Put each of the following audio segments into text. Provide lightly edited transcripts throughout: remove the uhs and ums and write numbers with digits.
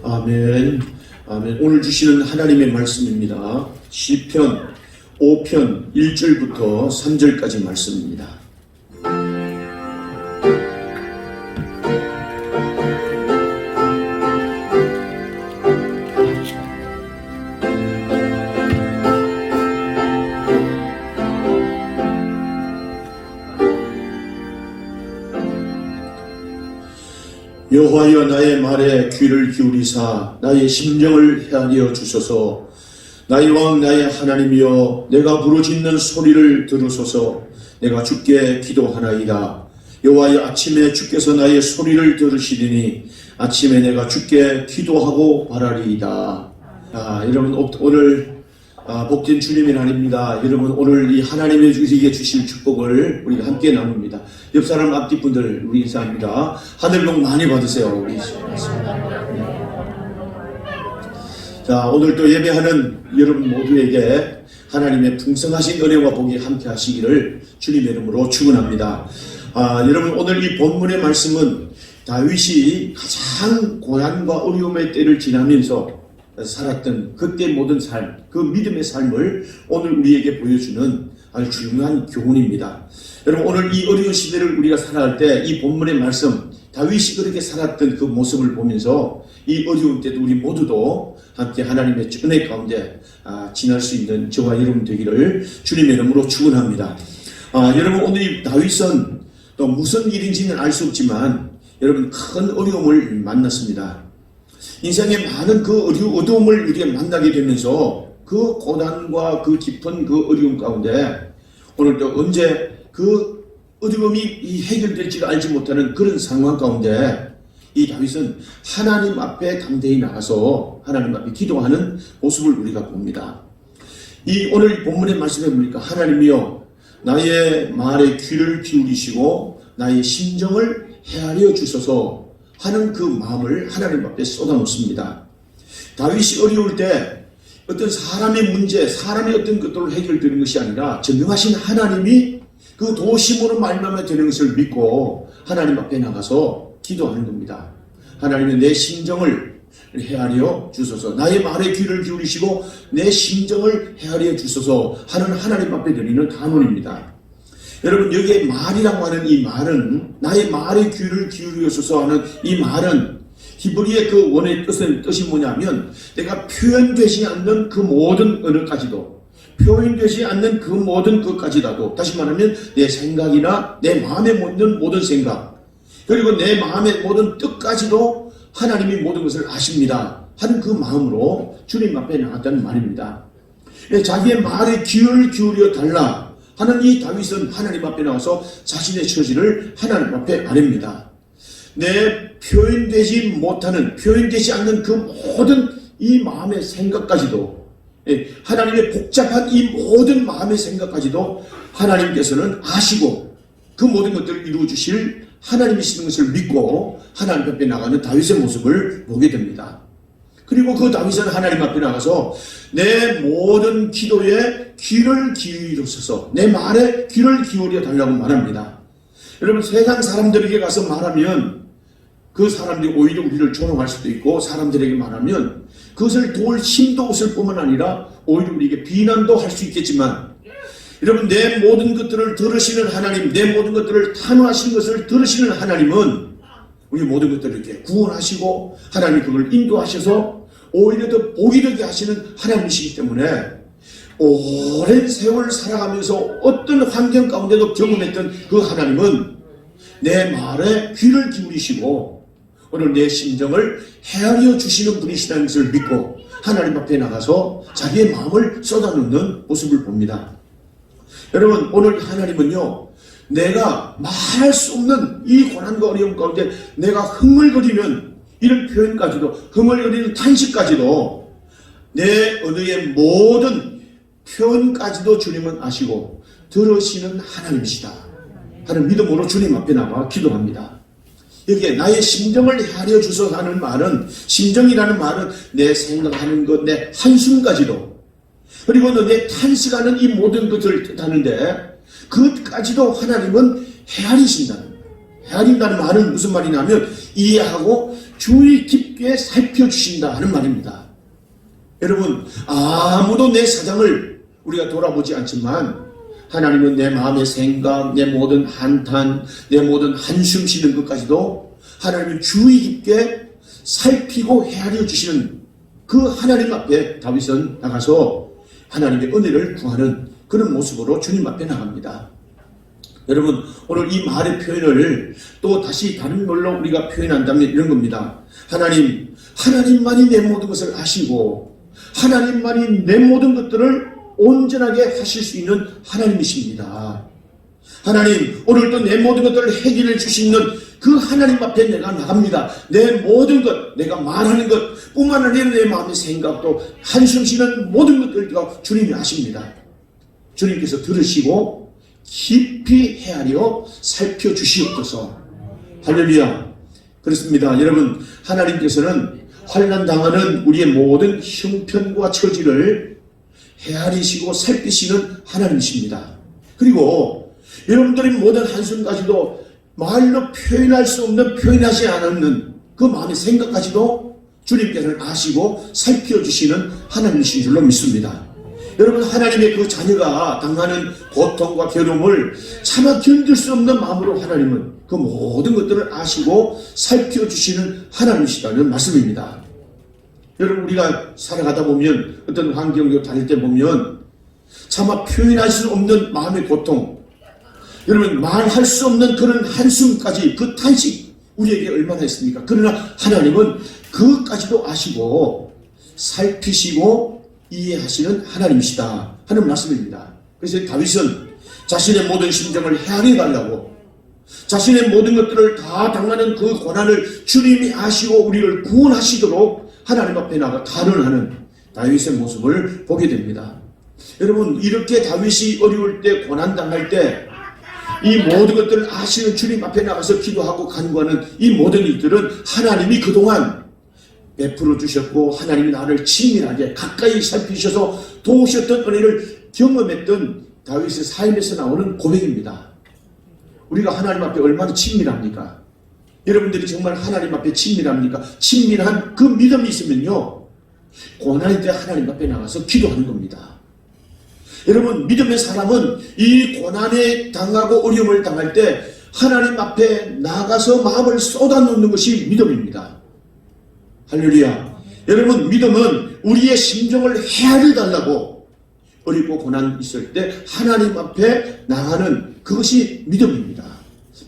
아멘. 아멘. 오늘 주시는 하나님의 말씀입니다. 시편 5편 1절부터 3절까지 말씀입니다. 여호와여 나의 말에 귀를 기울이사 나의 심령을 헤아려 주소서. 나의 왕 나의 하나님이여 내가 부르짖는 소리를 들으소서. 내가 주께 기도하나이다. 여호와여 아침에 주께서 나의 소리를 들으시리니 아침에 내가 주께 기도하고 바라리이다. 여러분 오늘 복된 주님의 날입니다. 여러분 오늘 이 하나님의 우리에게 주실 축복을 우리가 함께 나눕니다. 옆 사람 앞뒤 분들 우리 인사합니다. 하늘 복 많이 받으세요. 우리 자, 오늘 또 예배하는 여러분 모두에게 하나님의 풍성하신 은혜와 복이 함께 하시기를 주님의 이름으로 축원합니다. 여러분 오늘 이 본문의 말씀은 다윗이 가장 고난과 어려움의 때를 지나면서 살았던 그때 모든 삶, 그 믿음의 삶을 오늘 우리에게 보여주는 아주 중요한 교훈입니다. 여러분 오늘 이 어려운 시대를 우리가 살아갈 때 이 본문의 말씀, 다윗이 그렇게 살았던 그 모습을 보면서 이 어려운 때도 우리 모두도 함께 하나님의 은혜 가운데 지날 수 있는 저와 여러분 되기를 주님의 이름으로 축원합니다. 여러분 오늘 이 다윗은 또 무슨 일인지는 알 수 없지만 여러분 큰 어려움을 만났습니다. 인생의 많은 그 어려움을 우리가 만나게 되면서 그 고난과 그 깊은 그 어려움 가운데 오늘 또 언제 그 어려움이 해결될지를 알지 못하는 그런 상황 가운데 이 다윗은 하나님 앞에 담대히 나가서 하나님 앞에 기도하는 모습을 우리가 봅니다. 이 오늘 본문의 말씀에 보니까 하나님이여 나의 말에 귀를 기울이시고 나의 심정을 헤아려 주소서 하는 그 마음을 하나님 앞에 쏟아놓습니다. 다윗이 어려울 때 어떤 사람의 문제, 사람의 어떤 것들을 해결되는 것이 아니라 전능하신 하나님이 그 도심으로 말미암아 되는 것을 믿고 하나님 앞에 나가서 기도하는 겁니다. 하나님은 내 심정을 헤아려 주소서. 나의 말에 귀를 기울이시고 내 심정을 헤아려 주소서 하는 하나님 앞에 드리는 간언입니다. 여러분 여기에 말이라고 하는 이 말은 나의 말에 귀를 기울여서 하는 이 말은 히브리의 그 원의 뜻이 뭐냐면 내가 표현되지 않는 그 모든 언어까지도 표현되지 않는 그 모든 것까지라도 다시 말하면 내 생각이나 내 마음에 묻는 모든 생각 그리고 내 마음의 모든 뜻까지도 하나님이 모든 것을 아십니다 하는 그 마음으로 주님 앞에 나갔다는 말입니다. 자기의 말에 귀를 기울여 달라 하는 이 다윗은 하나님 앞에 나와서 자신의 처지를 하나님 앞에 아냅니다. 내 표현되지 못하는 표현되지 않는 그 모든 이 마음의 생각까지도 하나님의 복잡한 이 모든 마음의 생각까지도 하나님께서는 아시고 그 모든 것들을 이루어 주실 하나님이시는 것을 믿고 하나님 앞에 나가는 다윗의 모습을 보게 됩니다. 그리고 그 다윗은 하나님 앞에 나가서 내 모든 기도에 귀를 기울여서 내 말에 귀를 기울여 달라고 말합니다. 여러분 세상 사람들에게 가서 말하면 그 사람들이 오히려 우리를 조롱할 수도 있고 사람들에게 말하면 그것을 도울 힘도 없을 뿐만 아니라 오히려 우리에게 비난도 할 수 있겠지만 여러분 내 모든 것들을 들으시는 하나님 내 모든 것들을 탄호하시는 것을 들으시는 하나님은 우리 모든 것들을 이렇게 구원하시고 하나님이 그걸 인도하셔서 오히려 더 복이 되게 하시는 하나님이시기 때문에 오랜 세월 살아가면서 어떤 환경 가운데도 경험했던 그 하나님은 내 말에 귀를 기울이시고 오늘 내 심정을 헤아려 주시는 분이시라는 것을 믿고 하나님 앞에 나가서 자기의 마음을 쏟아놓는 모습을 봅니다. 여러분 오늘 하나님은요 내가 말할 수 없는 이 고난과 어려움 가운데 내가 흥얼거리는 이런 표현까지도 흥얼거리는 탄식까지도 내 언어의 모든 표현까지도 주님은 아시고 들으시는 하나님이시다 하는 믿음으로 주님 앞에 나가 기도합니다. 여기에 나의 심정을 헤아려 주소서 하는 말은 심정이라는 말은 내 생각하는 것, 내 한숨까지도 그리고 내 탄식하는 이 모든 것을 뜻하는데 그것까지도 하나님은 헤아리신다는 헤아린다는 말은 무슨 말이냐면 이해하고 주의 깊게 살펴주신다 하는 말입니다. 여러분, 아무도 내 사정을 우리가 돌아보지 않지만 하나님은 내 마음의 생각, 내 모든 한탄, 내 모든 한숨 쉬는 것까지도 하나님은 주의 깊게 살피고 헤아려 주시는 그 하나님 앞에 다윗은 나가서 하나님의 은혜를 구하는 그런 모습으로 주님 앞에 나갑니다. 여러분, 오늘 이 말의 표현을 또 다시 다른 말로 우리가 표현한다면 이런 겁니다. 하나님만이 내 모든 것을 아시고 하나님만이 내 모든 것들을 온전하게 하실 수 있는 하나님이십니다. 하나님, 오늘도 내 모든 것들을 해결해 주시는 그 하나님 앞에 내가 나갑니다. 내 모든 것, 내가 말하는 것 뿐만 아니라 내 마음의 생각도 한숨 쉬는 모든 것들도 주님이 아십니다. 주님께서 들으시고 깊이 헤아려 살펴주시옵소서. 할렐루야. 그렇습니다. 여러분, 하나님께서는 환난 당하는 우리의 모든 형편과 처지를 헤아리시고 살피시는 하나님이십니다. 그리고 여러분들의 모든 한숨까지도 말로 표현할 수 없는, 표현하지 않는 그 마음의 생각까지도 주님께서는 아시고 살펴주시는 하나님이신 줄로 믿습니다. 여러분, 하나님의 그 자녀가 당하는 고통과 괴로움을 차마 견딜 수 없는 마음으로 하나님은 그 모든 것들을 아시고 살펴주시는 하나님이시다는 말씀입니다. 여러분, 우리가 살아가다 보면 어떤 환경에 다닐 때 보면 차마 표현할 수 없는 마음의 고통, 여러분 말할 수 없는 그런 한숨까지, 그 탄식 우리에게 얼마나 있습니까? 그러나 하나님은 그것까지도 아시고 살피시고 이해하시는 하나님이시다 하는 말씀입니다. 그래서 다윗은 자신의 모든 심정을 헤아려 달라고, 자신의 모든 것들을 다 당하는 그 고난을 주님이 아시고 우리를 구원하시도록 하나님 앞에 나가 단언하는 다윗의 모습을 보게 됩니다. 여러분, 이렇게 다윗이 어려울 때, 고난당할 때 이 모든 것들을 아시는 주님 앞에 나가서 기도하고 간구하는 이 모든 일들은 하나님이 그동안 베풀어 주셨고 하나님이 나를 친밀하게 가까이 살피셔서 도우셨던 은혜를 경험했던 다윗의 삶에서 나오는 고백입니다. 우리가 하나님 앞에 얼마나 친밀합니까? 여러분들이 정말 하나님 앞에 친밀합니까? 친밀한 그 믿음이 있으면요, 고난일 때 하나님 앞에 나가서 기도하는 겁니다. 여러분, 믿음의 사람은 이 고난에 당하고 어려움을 당할 때 하나님 앞에 나가서 마음을 쏟아놓는 것이 믿음입니다. 할렐루야. 여러분, 믿음은 우리의 심정을 헤아려 달라고 어렵고 고난 있을 때 하나님 앞에 나가는 그것이 믿음입니다.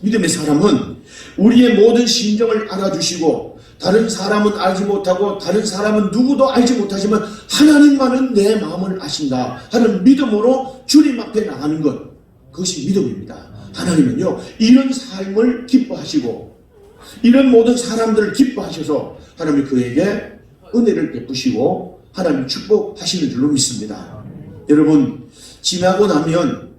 믿음의 사람은 우리의 모든 심정을 알아주시고 다른 사람은 알지 못하고 다른 사람은 누구도 알지 못하지만 하나님만은 내 마음을 아신다 하는 믿음으로 주님 앞에 나가는 것, 그것이 믿음입니다. 하나님은요, 이런 삶을 기뻐하시고 이런 모든 사람들을 기뻐하셔서 하나님이 그에게 은혜를 베푸시고 하나님 축복하시는 줄로 믿습니다. 여러분, 지나고 나면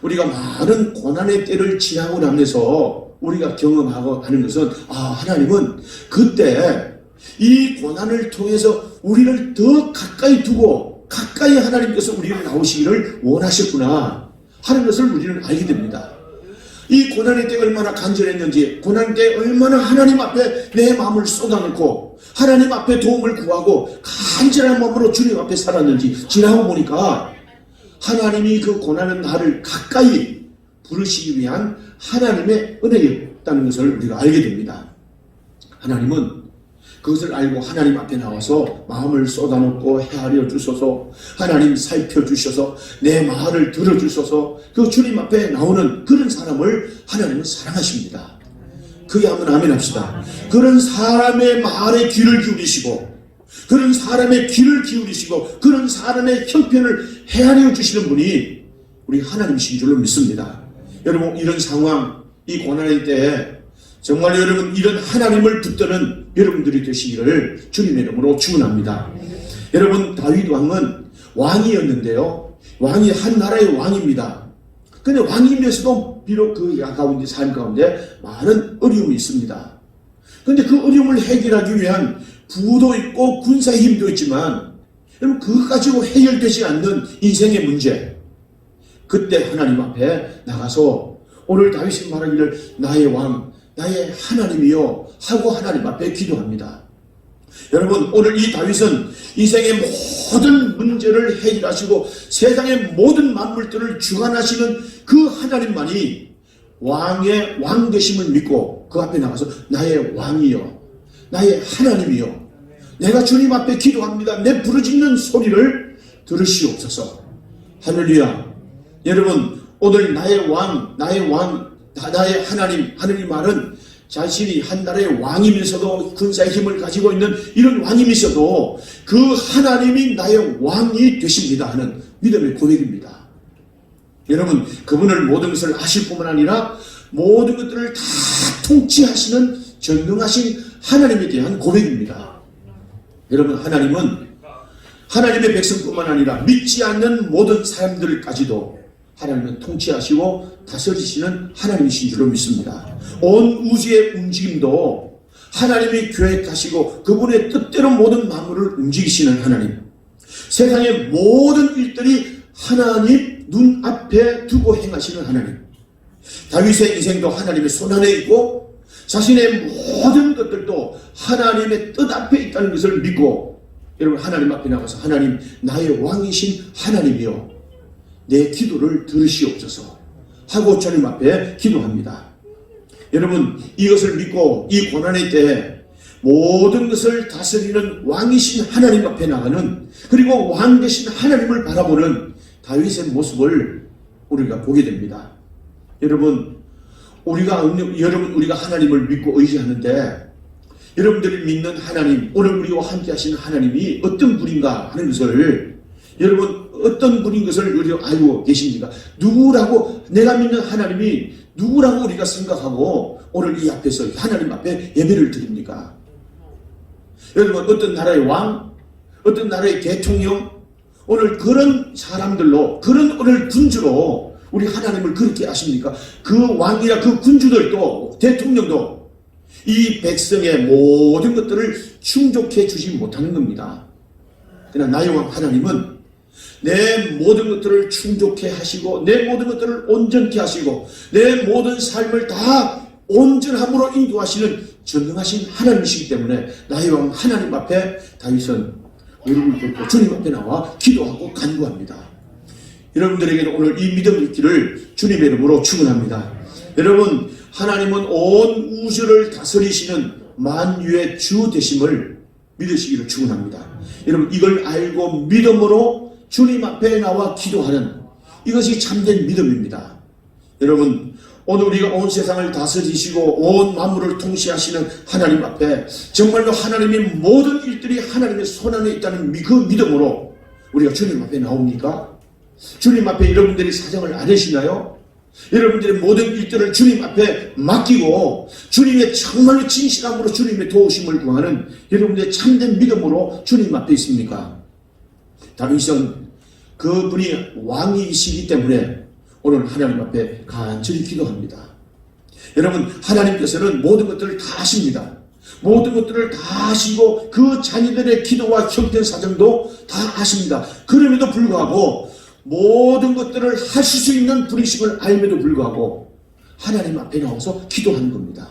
우리가 많은 고난의 때를 지나고 나면서 우리가 경험하고 하는 것은, 하나님은 그때 이 고난을 통해서 우리를 더 가까이 두고 가까이 하나님께서 우리를 나오시기를 원하셨구나 하는 것을 우리는 알게 됩니다. 이 고난의 때가 얼마나 간절했는지, 고난 때 얼마나 하나님 앞에 내 마음을 쏟아놓고 하나님 앞에 도움을 구하고 간절한 마음으로 주님 앞에 살았는지 지나고 보니까 하나님이 그 고난은 나를 가까이 부르시기 위한 하나님의 은혜였다는 것을 우리가 알게 됩니다. 하나님은 그것을 알고 하나님 앞에 나와서 마음을 쏟아놓고 헤아려 주소서, 하나님 살펴주셔서 내 말을 들어주소서, 그 주님 앞에 나오는 그런 사람을 하나님은 사랑하십니다. 그게 한번 아멘 합시다. 그런 사람의 말에 귀를 기울이시고 그런 사람의 귀를 기울이시고 그런 사람의 형편을 헤아려 주시는 분이 우리 하나님이신 줄로 믿습니다. 여러분, 이런 상황, 이 고난의 때에 정말 여러분 이런 하나님을 붙드는 여러분들이 되시기를 주님의 이름으로 축원합니다. 여러분, 다윗 왕은 왕이었는데요, 왕이 한 나라의 왕입니다. 근데 왕이면서도 비록 그 가운데, 삶 가운데 많은 어려움이 있습니다. 근데 그 어려움을 해결하기 위한 부도 있고 군사의 힘도 있지만 여러분, 그것 가지고 해결되지 않는 인생의 문제, 그때 하나님 앞에 나가서 오늘 다윗이 말하기를 나의 왕, 나의 하나님이여 하고 하나님 앞에 기도합니다. 여러분, 오늘 이 다윗은 인생의 모든 문제를 해결하시고 세상의 모든 만물들을 주관하시는 그 하나님만이 왕의 왕 되심을 믿고 그 앞에 나가서 나의 왕이여, 나의 하나님이여, 내가 주님 앞에 기도합니다. 내 부르짖는 소리를 들으시옵소서. 할렐루야. 여러분, 오늘 나의 왕, 나의 하나님 말은 자신이 한 나라의 왕이면서도 군사의 힘을 가지고 있는 이런 왕이면서도 그 하나님이 나의 왕이 되십니다 하는 믿음의 고백입니다. 여러분, 그분을 모든 것을 아실 뿐만 아니라 모든 것들을 다 통치하시는 전능하신 하나님에 대한 고백입니다. 여러분, 하나님은 하나님의 백성뿐만 아니라 믿지 않는 모든 사람들까지도 하나님은 통치하시고 다스리시는 하나님이신 줄로 믿습니다. 온 우주의 움직임도 하나님이 계획하시고 그분의 뜻대로 모든 만물을 움직이시는 하나님. 세상의 모든 일들이 하나님 눈앞에 두고 행하시는 하나님. 다윗의 인생도 하나님의 손안에 있고 자신의 모든 것들도 하나님의 뜻 앞에 있다는 것을 믿고, 여러분, 하나님 앞에 나가서 하나님, 나의 왕이신 하나님이여 내 기도를 들으시옵소서 하고 주님 앞에 기도합니다. 여러분, 이것을 믿고 이 고난의 때에 모든 것을 다스리는 왕이신 하나님 앞에 나가는, 그리고 왕 되신 하나님을 바라보는 다윗의 모습을 우리가 보게 됩니다. 여러분, 우리가 하나님을 믿고 의지하는데, 여러분들이 믿는 하나님, 오늘 우리와 함께 하시는 하나님이 어떤 분인가 하는 것을, 여러분, 어떤 분인 것을 우리가 알고 계십니까? 누구라고, 내가 믿는 하나님이 누구라고 우리가 생각하고 오늘 이 앞에서 하나님 앞에 예배를 드립니까? 여러분, 어떤 나라의 왕, 어떤 나라의 대통령, 오늘 그런 사람들로, 그런 오늘 군주로 우리 하나님을 그렇게 아십니까? 그 왕이나 그 군주들도, 대통령도 이 백성의 모든 것들을 충족해 주지 못하는 겁니다. 그러나 나의 왕 하나님은 내 모든 것들을 충족해 하시고 내 모든 것들을 온전케 하시고 내 모든 삶을 다 온전함으로 인도하시는 전능하신 하나님이시기 때문에 나의 왕 하나님 앞에 다윗은 무릎을 꿇고 주님 앞에 나와 기도하고 간구합니다. 여러분들에게는 오늘 이 믿음의 있기를 주님의 이름으로 축원합니다. 여러분, 하나님은 온 우주를 다스리시는 만유의 주 되심을 믿으시기를 축원합니다. 여러분, 이걸 알고 믿음으로 주님 앞에 나와 기도하는 이것이 참된 믿음입니다. 여러분, 오늘 우리가 온 세상을 다스리시고 온 만물을 통치하시는 하나님 앞에 정말로 하나님의 모든 일들이 하나님의 손안에 있다는 그 믿음으로 우리가 주님 앞에 나옵니까? 주님 앞에 여러분들이 사정을 안 하시나요? 여러분들의 모든 일들을 주님 앞에 맡기고 주님의 정말로 진실함으로 주님의 도우심을 구하는 여러분들의 참된 믿음으로 주님 앞에 있습니까? 다윗은 그분이 왕이시기 때문에 오늘 하나님 앞에 간절히 기도합니다. 여러분, 하나님께서는 모든 것들을 다 아십니다. 모든 것들을 다 아시고 그 자녀들의 기도와 형편사정도 다 아십니다. 그럼에도 불구하고 모든 것들을 하실 수 있는 분이심을 알면도 불구하고 하나님 앞에 나와서 기도하는 겁니다.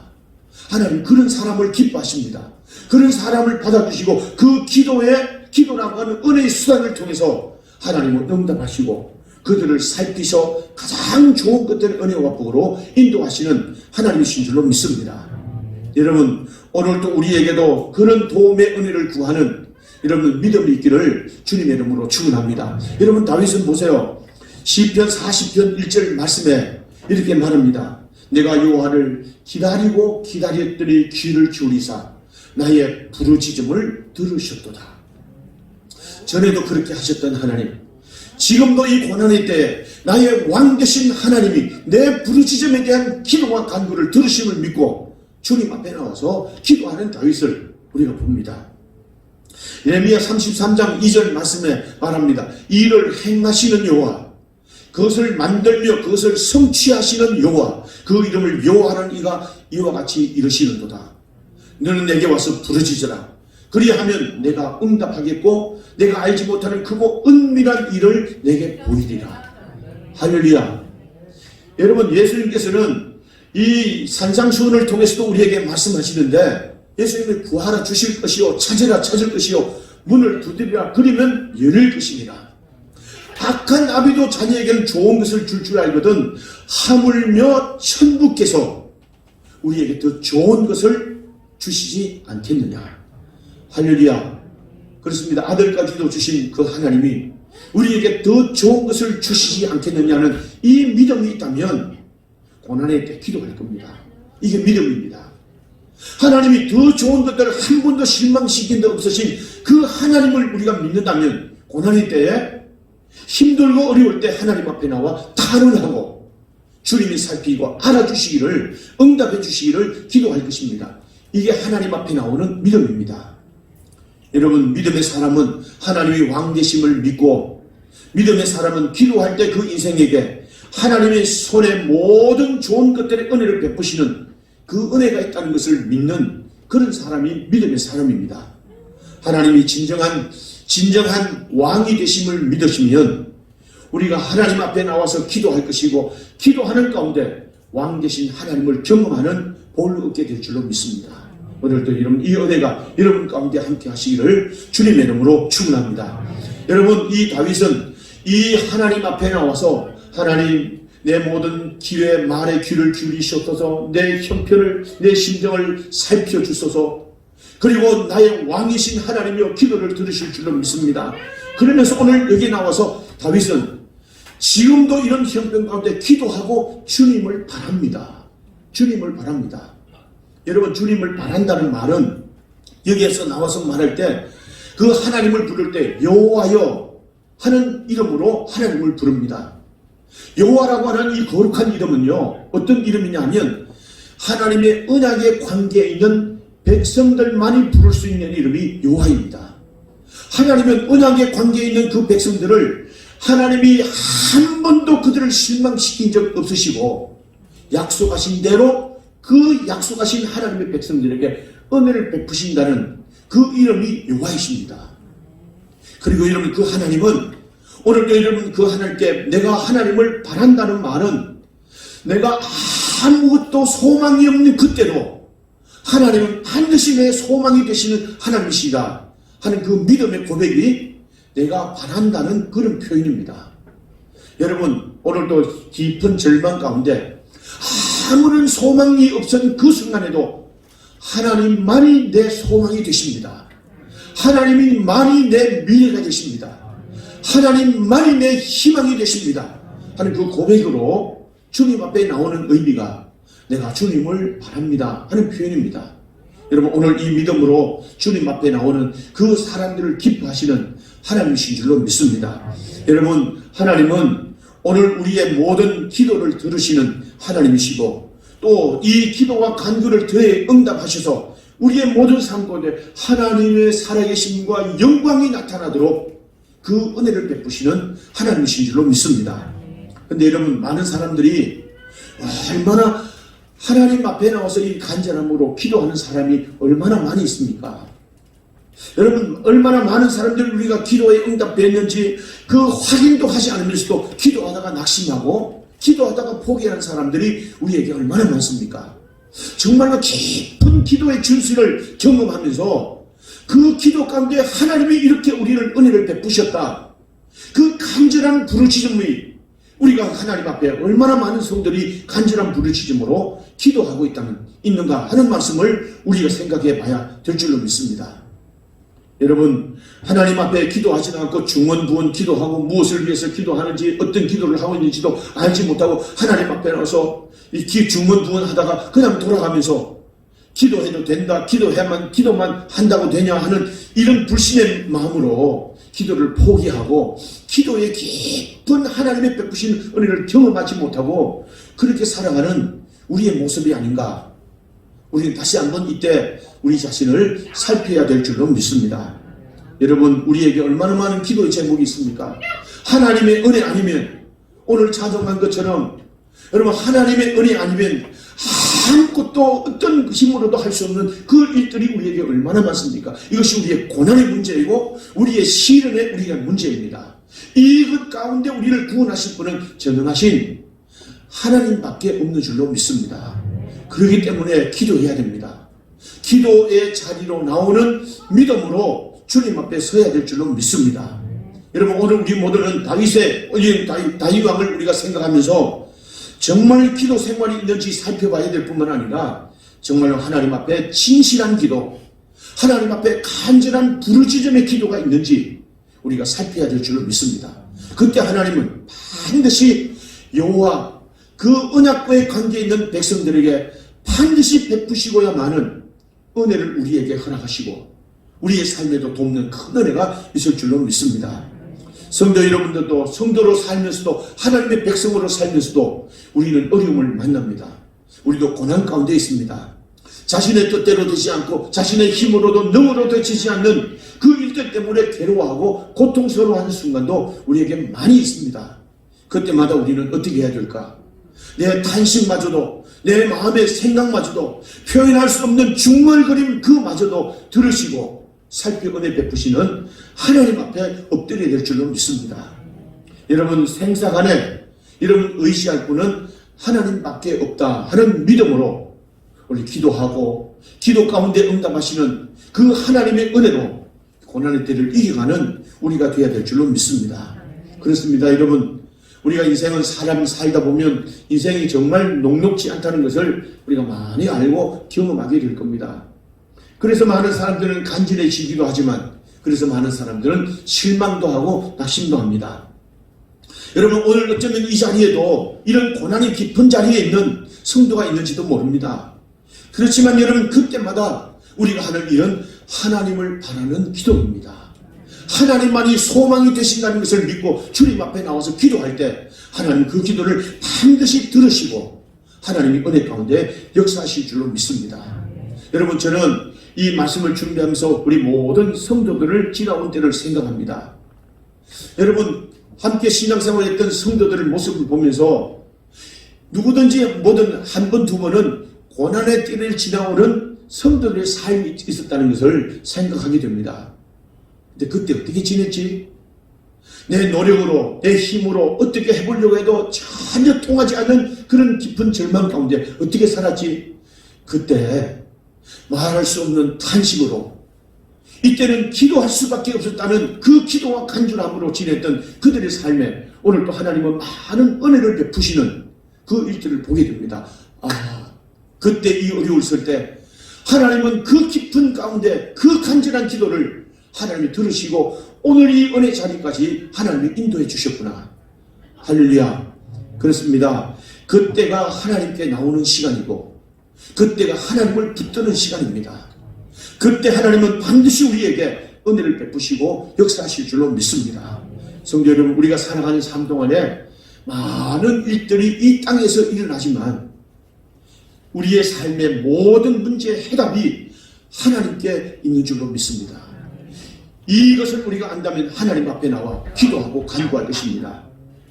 하나님 그런 사람을 기뻐하십니다. 그런 사람을 받아주시고 그 기도라고 하는 은혜의 수단을 통해서 하나님을 응답하시고 그들을 살피셔 가장 좋은 것들의 은혜와 복으로 인도하시는 하나님이신 줄로 믿습니다. 여러분, 오늘도 우리에게도 그런 도움의 은혜를 구하는 여러분 믿음이 있기를 주님의 이름으로 축원합니다. 여러분, 다윗은 보세요. 시편 40편 1절 말씀에 이렇게 말합니다. 내가 여호와를 기다리고 기다렸더니 귀를 기울이사 나의 부르짖음을 들으셨도다. 전에도 그렇게 하셨던 하나님, 지금도 이 고난의 때에 나의 왕 되신 하나님이 내 부르짖음에 대한 기도와 간구를 들으심을 믿고 주님 앞에 나와서 기도하는 다윗을 우리가 봅니다. 예레미야 33장 2절 말씀에 말합니다. 이를 행하시는 여호와, 그것을 만들며 그것을 성취하시는 여호와, 그 이름을 여호와라는 이가 이와 같이 이르시는도다. 너는 내게 와서 부르짖으라. 그리하면 내가 응답하겠고 내가 알지 못하는 크고 은밀한 일을 내게 보이리라. 할렐루야. 여러분, 예수님께서는 이 산상수훈을 통해서도 우리에게 말씀하시는데 예수님이 구하라 주실 것이요 찾으라 찾을 것이요 문을 두드리라 그리면 열릴 것입니다. 악한 아비도 자녀에게는 좋은 것을 줄 알거든 하물며 천부께서 우리에게 더 좋은 것을 주시지 않겠느냐. 할렐루야. 그렇습니다. 아들까지도 주신 그 하나님이 우리에게 더 좋은 것을 주시지 않겠느냐는 이 믿음이 있다면 고난의 때 기도할 겁니다. 이게 믿음입니다. 하나님이 더 좋은 것들을 한 번도 실망시킨 데 없으신 그 하나님을 우리가 믿는다면 고난의 때에 힘들고 어려울 때 하나님 앞에 나와 탄원하고 주님이 살피고 알아주시기를 응답해 주시기를 기도할 것입니다. 이게 하나님 앞에 나오는 믿음입니다. 여러분, 믿음의 사람은 하나님의 왕되심을 믿고 믿음의 사람은 기도할 때 그 인생에게 하나님의 손에 모든 좋은 것들의 은혜를 베푸시는 그 은혜가 있다는 것을 믿는 그런 사람이 믿음의 사람입니다. 하나님이 진정한 왕이 되심을 믿으시면 우리가 하나님 앞에 나와서 기도할 것이고 기도하는 가운데 왕 되신 하나님을 경험하는 복을 얻게 될 줄로 믿습니다. 오늘도 이 은혜가 여러분 가운데 함께 하시기를 주님의 이름으로 축원합니다. 여러분, 이 다윗은 이 하나님 앞에 나와서 하나님 내 모든 길에 말에 귀를 기울이시옵소서, 내 형편을 내 심정을 살펴주소서, 그리고 나의 왕이신 하나님이여 기도를 들으실 줄로 믿습니다. 그러면서 오늘 여기 나와서 다윗은 지금도 이런 형편 가운데 기도하고 주님을 바랍니다. 주님을 바랍니다. 여러분, 주님을 바란다는 말은 여기에서 나와서 말할 때 그 하나님을 부를 때 여호와여 하는 이름으로 하나님을 부릅니다. 여호와라고 하는 이 거룩한 이름은요, 어떤 이름이냐 하면 하나님의 언약의 관계에 있는 백성들만이 부를 수 있는 이름이 여호와입니다. 하나님은 언약의 관계에 있는 그 백성들을 하나님이 한 번도 그들을 실망시킨 적 없으시고 약속하신 대로 그 약속하신 하나님의 백성들에게 은혜를 베푸신다는 그 이름이 여호와이십니다. 그리고 여러분, 그 하나님은 오늘도 여러분 그 하나님께 내가 하나님을 바란다는 말은 내가 아무것도 소망이 없는 그때도 하나님은 반드시 내 소망이 되시는 하나님이시다 하는 그 믿음의 고백이 내가 바란다는 그런 표현입니다. 여러분, 오늘도 깊은 절망 가운데 아무런 소망이 없은 그 순간에도 하나님만이 내 소망이 되십니다. 하나님만이 내 미래가 되십니다. 하나님만이 내 희망이 되십니다 하는 그 고백으로 주님 앞에 나오는 의미가 내가 주님을 바랍니다 하는 표현입니다. 여러분, 오늘 이 믿음으로 주님 앞에 나오는 그 사람들을 기뻐하시는 하나님이신 줄로 믿습니다. 여러분, 하나님은 오늘 우리의 모든 기도를 들으시는 하나님이시고 또 이 기도와 간구를 더해 응답하셔서 우리의 모든 삶 가운데 하나님의 살아계심과 영광이 나타나도록 그 은혜를 베푸시는 하나님이신 줄로 믿습니다. 그런데 여러분, 많은 사람들이 얼마나 하나님 앞에 나와서 이 간절함으로 기도하는 사람이 얼마나 많이 있습니까? 여러분, 얼마나 많은 사람들이 우리가 기도에 응답됐는지 그 확인도 하지 않으면서도 기도하다가 낙심하고 기도하다가 포기하는 사람들이 우리에게 얼마나 많습니까? 정말로 깊은 기도의 진수를 경험하면서 그 기도 가운데 하나님이 이렇게 우리를 은혜를 베푸셨다, 그 간절한 부르짖음이 우리가 하나님 앞에 얼마나 많은 성들이 간절한 부르짖음으로 기도하고 있는가 하는 말씀을 우리가 생각해 봐야 될 줄로 믿습니다. 여러분, 하나님 앞에 기도하지 않고 중언부언 기도하고 무엇을 위해서 기도하는지 어떤 기도를 하고 있는지도 알지 못하고 하나님 앞에 나와서 이 중언부언 하다가 그냥 돌아가면서 기도해도 된다, 기도만 한다고 되냐 하는 이런 불신의 마음으로 기도를 포기하고 기도의 깊은 하나님의 베푸신 은혜를 경험하지 못하고 그렇게 살아가는 우리의 모습이 아닌가. 우리는 다시 한번 이때 우리 자신을 살펴야 될 줄로 믿습니다. 여러분, 우리에게 얼마나 많은 기도의 제목이 있습니까? 하나님의 은혜 아니면, 오늘 찬송한 것처럼 여러분, 하나님의 은혜 아니면 아무것도 어떤 힘으로도 할 수 없는 그 일들이 우리에게 얼마나 많습니까? 이것이 우리의 고난의 문제이고 우리의 시련의 우리의 문제입니다. 이것 가운데 우리를 구원하실 분은 전능하신 하나님밖에 없는 줄로 믿습니다. 그렇기 때문에 기도해야 됩니다. 기도의 자리로 나오는 믿음으로 주님 앞에 서야 될 줄로 믿습니다. 여러분, 오늘 우리 모두는 다윗 왕을 우리가 생각하면서 정말 기도 생활이 있는지 살펴봐야 될 뿐만 아니라 정말로 하나님 앞에 진실한 기도, 하나님 앞에 간절한 부르짖음의 기도가 있는지 우리가 살펴야 될 줄로 믿습니다. 그때 하나님은 반드시 여호와 그 언약과의 관계에 있는 백성들에게 반드시 베푸시고야만은 은혜를 우리에게 허락하시고 우리의 삶에도 돕는 큰 은혜가 있을 줄로 믿습니다. 성도 여러분들도 성도로 살면서도 하나님의 백성으로 살면서도 우리는 어려움을 만납니다. 우리도 고난 가운데 있습니다. 자신의 뜻대로 되지 않고 자신의 힘으로도 능으로 되지 않는 그 일들 때문에 괴로워하고 고통스러워하는 순간도 우리에게 많이 있습니다. 그때마다 우리는 어떻게 해야 될까? 내 탄식마저도, 내 마음의 생각마저도, 표현할 수 없는 중얼거림 그마저도 들으시고 살피 은혜 베푸시는 하나님 앞에 엎드려야 될 줄로 믿습니다. 여러분, 생사간에 여러분 의지할 분은 하나님밖에 없다 하는 믿음으로 우리 기도하고 기도 가운데 응답하시는 그 하나님의 은혜로 고난의 때를 이겨가는 우리가 되어야 될 줄로 믿습니다. 그렇습니다. 여러분, 우리가 인생은 사람 살다 보면 인생이 정말 녹록지 않다는 것을 우리가 많이 알고 경험하게 될 겁니다. 그래서 많은 사람들은 간절해지기도 하지만 그래서 많은 사람들은 실망도 하고 낙심도 합니다. 여러분, 오늘 어쩌면 이 자리에도 이런 고난이 깊은 자리에 있는 성도가 있는지도 모릅니다. 그렇지만 여러분, 그때마다 우리가 하는 일은 하나님을 바라는 기도입니다. 하나님만이 소망이 되신다는 것을 믿고 주님 앞에 나와서 기도할 때 하나님 그 기도를 반드시 들으시고 하나님이 은혜 가운데 역사하실 줄로 믿습니다. 여러분, 저는 이 말씀을 준비하면서 우리 모든 성도들을 지나온 때를 생각합니다. 여러분, 함께 신앙생활 했던 성도들의 모습을 보면서 누구든지 뭐든 한 번, 두 번은 고난의 때를 지나오는 성도들의 삶이 있었다는 것을 생각하게 됩니다. 근데 그때 어떻게 지냈지? 내 노력으로, 내 힘으로 어떻게 해보려고 해도 전혀 통하지 않는 그런 깊은 절망 가운데 어떻게 살았지? 그때 말할 수 없는 탄식으로, 이때는 기도할 수밖에 없었다는 그 기도와 간절함으로 지냈던 그들의 삶에 오늘 또 하나님은 많은 은혜를 베푸시는 그 일들을 보게 됩니다. 그때 이 어려웠을 때 하나님은 그 깊은 가운데 그 간절한 기도를 하나님이 들으시고 오늘 이 은혜 자리까지 하나님이 인도해 주셨구나. 할렐루야. 그렇습니다. 그때가 하나님께 나오는 시간이고 그때가 하나님을 붙드는 시간입니다. 그때 하나님은 반드시 우리에게 은혜를 베푸시고 역사하실 줄로 믿습니다. 성도 여러분, 우리가 살아가는 삶 동안에 많은 일들이 이 땅에서 일어나지만 우리의 삶의 모든 문제의 해답이 하나님께 있는 줄로 믿습니다. 이것을 우리가 안다면 하나님 앞에 나와 기도하고 간구할 것입니다.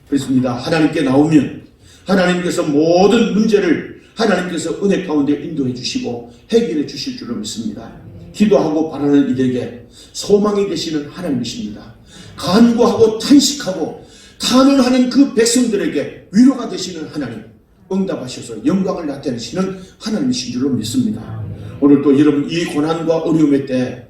그렇습니다. 하나님께 나오면 하나님께서 모든 문제를 하나님께서 은혜 가운데 인도해 주시고 해결해 주실 줄로 믿습니다. 기도하고 바라는 이들에게 소망이 되시는 하나님이십니다. 간구하고 탄식하고 탄원하는 그 백성들에게 위로가 되시는 하나님, 응답하셔서 영광을 나타내시는 하나님이신 줄로 믿습니다. 오늘 또 여러분, 이 고난과 어려움의 때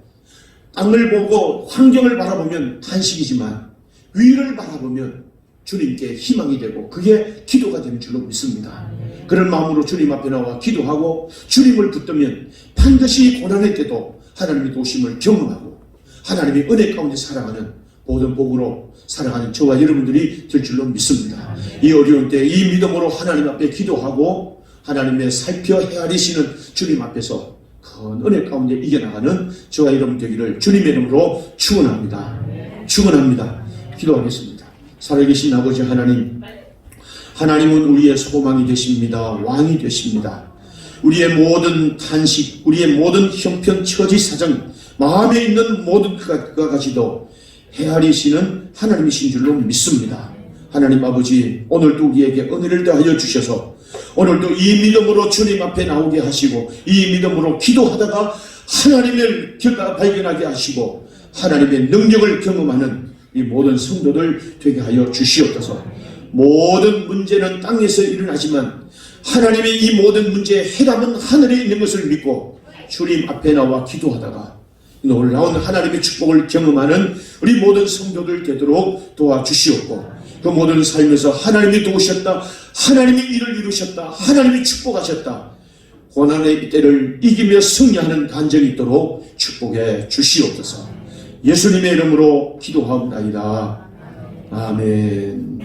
땅을 보고 환경을 바라보면 탄식이지만 위를 바라보면 주님께 희망이 되고 그게 기도가 되는 줄로 믿습니다. 그런 마음으로 주님 앞에 나와 기도하고 주님을 붙들면 반드시 고난의 때도 하나님의 도우심을 경험하고 하나님의 은혜 가운데 살아가는 모든 복으로 살아가는 저와 여러분들이 될 줄로 믿습니다. 이 어려운 때 이 믿음으로 하나님 앞에 기도하고 하나님의 살펴 헤아리시는 주님 앞에서 큰 은혜 가운데 이겨나가는 저와 여러분 되기를 주님의 이름으로 축원합니다. 축원합니다. 기도하겠습니다. 살아계신 아버지 하나님, 하나님은 우리의 소망이 되십니다. 왕이 되십니다. 우리의 모든 탄식, 우리의 모든 형편, 처지, 사정, 마음에 있는 모든 그가지도 헤아리시는 하나님이신 줄로 믿습니다. 하나님 아버지, 오늘도 우리에게 은혜를 더하여 주셔서 오늘도 이 믿음으로 주님 앞에 나오게 하시고 이 믿음으로 기도하다가 하나님을 발견하게 하시고 하나님의 능력을 경험하는 이 모든 성도들 되게 하여 주시옵소서. 모든 문제는 땅에서 일어나지만 하나님의 이 모든 문제의 해답은 하늘에 있는 것을 믿고 주님 앞에 나와 기도하다가 놀라운 하나님의 축복을 경험하는 우리 모든 성도들 되도록 도와주시옵고, 그 모든 삶에서 하나님이 도우셨다, 하나님이 일을 이루셨다, 하나님이 축복하셨다, 고난의 때를 이기며 승리하는 간증이 있도록 축복해 주시옵소서. 예수님의 이름으로 기도하옵나이다. 아멘.